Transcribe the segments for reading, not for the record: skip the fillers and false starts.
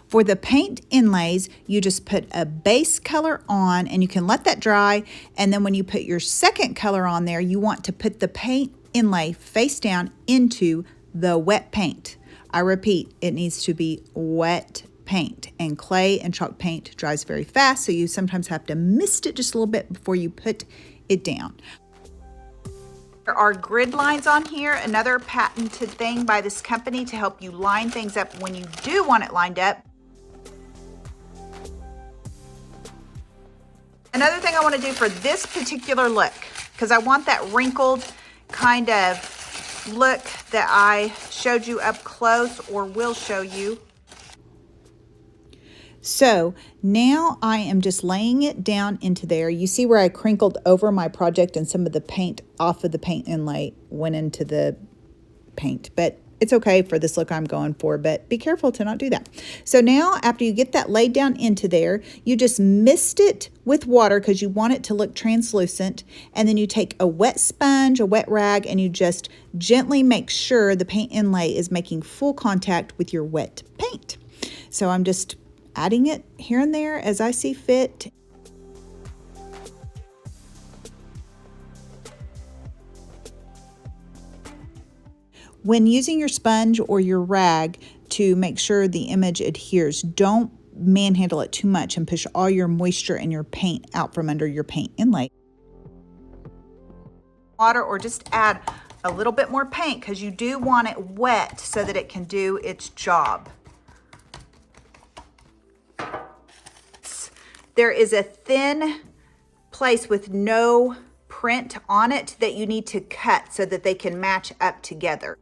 For the paint inlays, you just put a base color on and you can let that dry. And then when you put your second color on there, you want to put the paint inlay face down into the wet paint. I repeat, it needs to be wet paint, and clay and chalk paint dries very fast, so you sometimes have to mist it just a little bit before you put it down. There are grid lines on here, another patented thing by this company to help you line things up when you do want it lined up. Another thing I want to do for this particular look, because I want that wrinkled kind of look that I showed you up close, or will show you. So now I am just laying it down into there. You see where I crinkled over my project and some of the paint off of the paint inlay went into the paint, but it's okay for this look I'm going for, but be careful to not do that. So now after you get that laid down into there, you just mist it with water because you want it to look translucent. And then you take a wet sponge, a wet rag, and you just gently make sure the paint inlay is making full contact with your wet paint. So I'm just adding it here and there as I see fit. When using your sponge or your rag to make sure the image adheres, don't manhandle it too much and push all your moisture and your paint out from under your paint inlay. Water, or just add a little bit more paint because you do want it wet so that it can do its job. There is a thin place with no print on it that you need to cut so that they can match up together.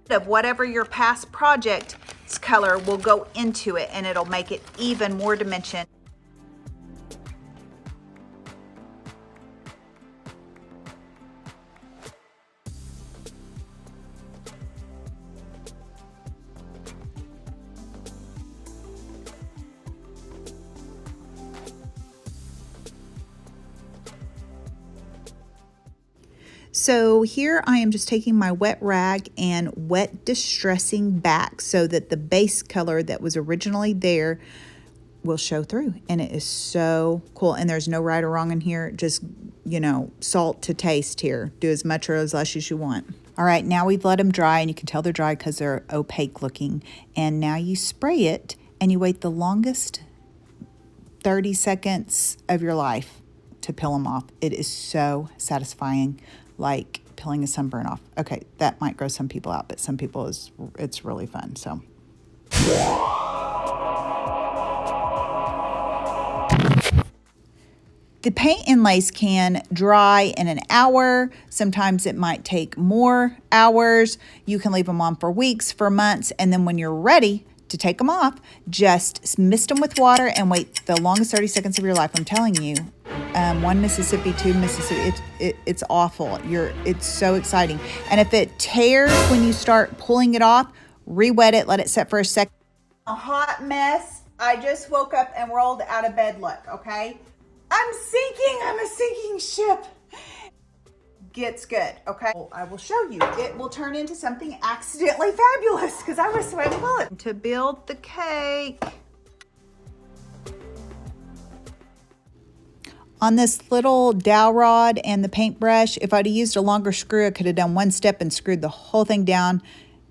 Of whatever your past project's color will go into it, and it'll make it even more dimension. So here I am just taking my wet rag and wet distressing back so that the base color that was originally there will show through. And it is so cool. And there's no right or wrong in here. Just, you know, salt to taste here. Do as much or as less as you want. All right, now we've let them dry, and you can tell they're dry because they're opaque looking. And now you spray it and you wait the longest 30 seconds of your life to peel them off. It is so satisfying, like peeling a sunburn off. Okay, that might gross some people out, but some people it's really fun. So the paint inlays can dry in an hour. Sometimes it might take more hours. You can leave them on for weeks, for months, and then when you're ready to take them off, just mist them with water and wait the longest 30 seconds of your life. I'm telling you, 1 Mississippi, 2 Mississippi, it's awful. It's so exciting. And if it tears when you start pulling it off, re-wet it, let it set for a second. A hot mess. I just woke up and rolled out of bed, look, okay? I'm a sinking ship. Gets good, okay? I will show you. It will turn into something accidentally fabulous because I was sweating bullets. To build the cake. On this little dowel rod and the paintbrush, if I'd used a longer screw, I could have done one step and screwed the whole thing down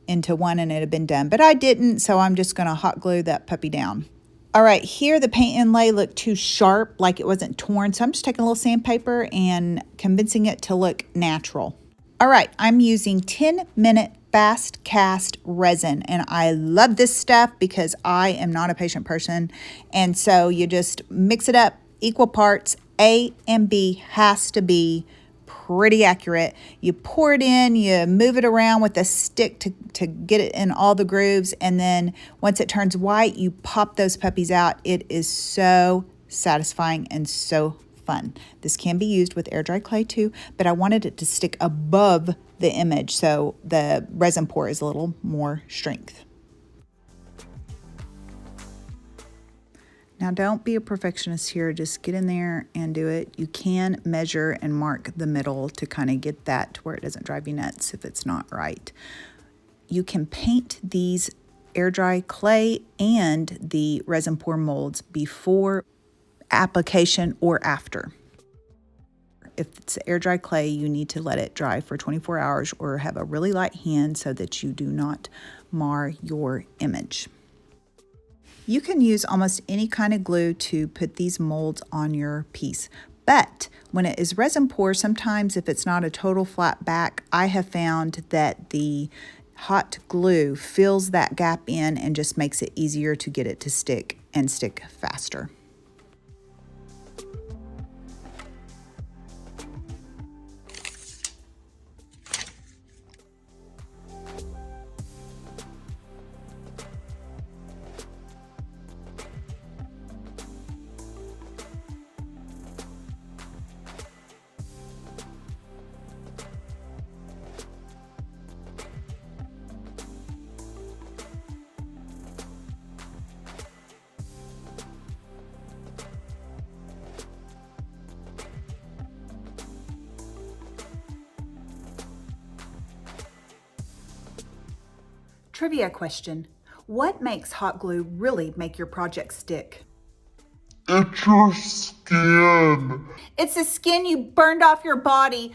into one and it'd have been done. But I didn't, so I'm just gonna hot glue that puppy down. All right, here the paint inlay looked too sharp, like it wasn't torn, so I'm just taking a little sandpaper and convincing it to look natural. All right, I'm using 10-minute fast cast resin, and I love this stuff because I am not a patient person, and so you just mix it up, equal parts. A and B has to be pretty accurate. You pour it in, you move it around with a stick to get it in all the grooves, and then once it turns white, you pop those puppies out. It is so satisfying and so fun. This can be used with air dry clay too, but I wanted it to stick above the image so the resin pour is a little more strength. Now don't be a perfectionist here, just get in there and do it. You can measure and mark the middle to kind of get that to where it doesn't drive you nuts if it's not right. You can paint these air dry clay and the resin pour molds before application or after. If it's air dry clay, you need to let it dry for 24 hours or have a really light hand so that you do not mar your image. You can use almost any kind of glue to put these molds on your piece, but when it is resin pour, sometimes if it's not a total flat back, I have found that the hot glue fills that gap in and just makes it easier to get it to stick and stick faster. Trivia question. What makes hot glue really make your project stick? It's your skin. It's the skin you burned off your body.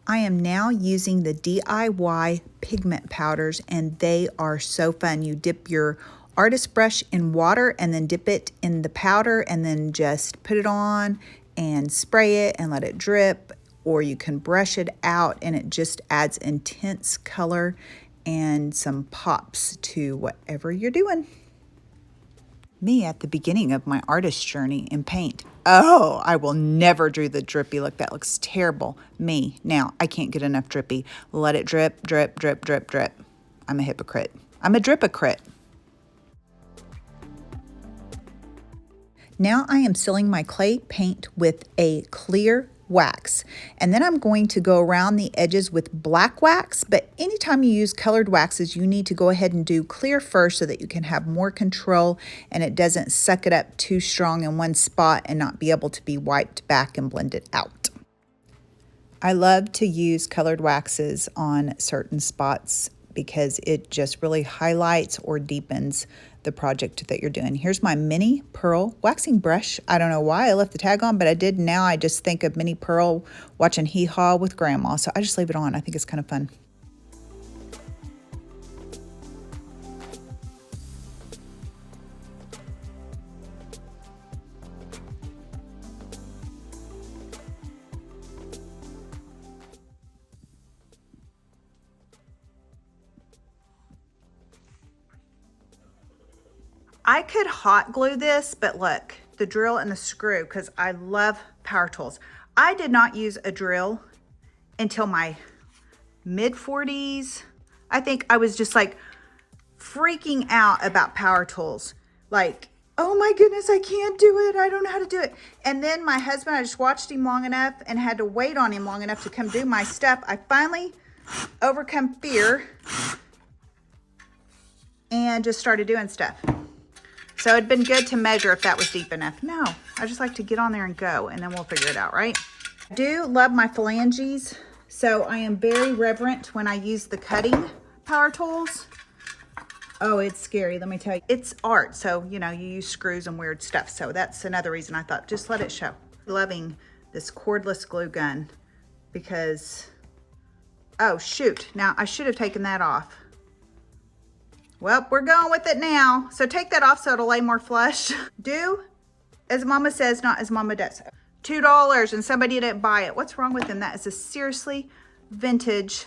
I am now using the DIY pigment powders and they are so fun. You dip your artist brush in water and then dip it in the powder and then just put it on and spray it and let it drip, or you can brush it out and it just adds intense color and some pops to whatever you're doing. Me at the beginning of my artist journey in paint. Oh, I will never do the drippy look. That looks terrible. Me. Now, I can't get enough drippy. Let it drip, drip, drip, drip, drip. I'm a hypocrite. I'm a drip-a-crit. Now I am sealing my clay paint with a clear wax, and then I'm going to go around the edges with black wax, but anytime you use colored waxes, you need to go ahead and do clear first so that you can have more control and it doesn't suck it up too strong in one spot and not be able to be wiped back and blended out. I love to use colored waxes on certain spots because it just really highlights or deepens the project that you're doing. Here's my mini pearl waxing brush. I don't know why I left the tag on, but I did. Now I just think of mini pearl watching Hee Haw with grandma. So I just leave it on. I think it's kind of fun. I could hot glue this, but look, the drill and the screw, because I love power tools. I did not use a drill until my mid-40s. I think I was just like freaking out about power tools. Like, oh my goodness, I can't do it. I don't know how to do it. And then my husband, I just watched him long enough and had to wait on him long enough to come do my stuff. I finally overcome fear and just started doing stuff. So it'd been good to measure if that was deep enough. No, I just like to get on there and go, and then we'll figure it out, right? I do love my phalanges, so I am very reverent when I use the cutting power tools. Oh, it's scary, let me tell you. It's art, so, you know, you use screws and weird stuff, so that's another reason I thought, just let it show. Loving this cordless glue gun because, oh, shoot. Now, I should have taken that off. Well, we're going with it now. So take that off so it'll lay more flush. Do as Mama says, not as Mama does. $2 and somebody didn't buy it. What's wrong with them? That is a seriously vintage.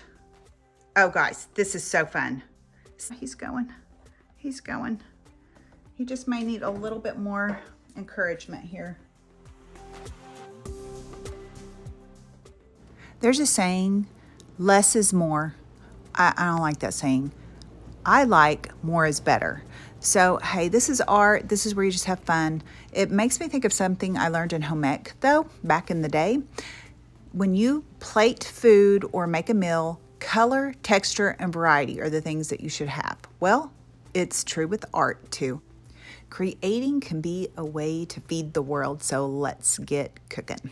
Oh, guys, this is so fun. He's going. He's going. He just may need a little bit more encouragement here. There's a saying, less is more. I don't like that saying. I like more is better. So, hey, this is art. This is where you just have fun. It makes me think of something I learned in home ec, though, back in the day. When you plate food or make a meal, color, texture, and variety are the things that you should have. Well, it's true with art, too. Creating can be a way to feed the world, so let's get cooking.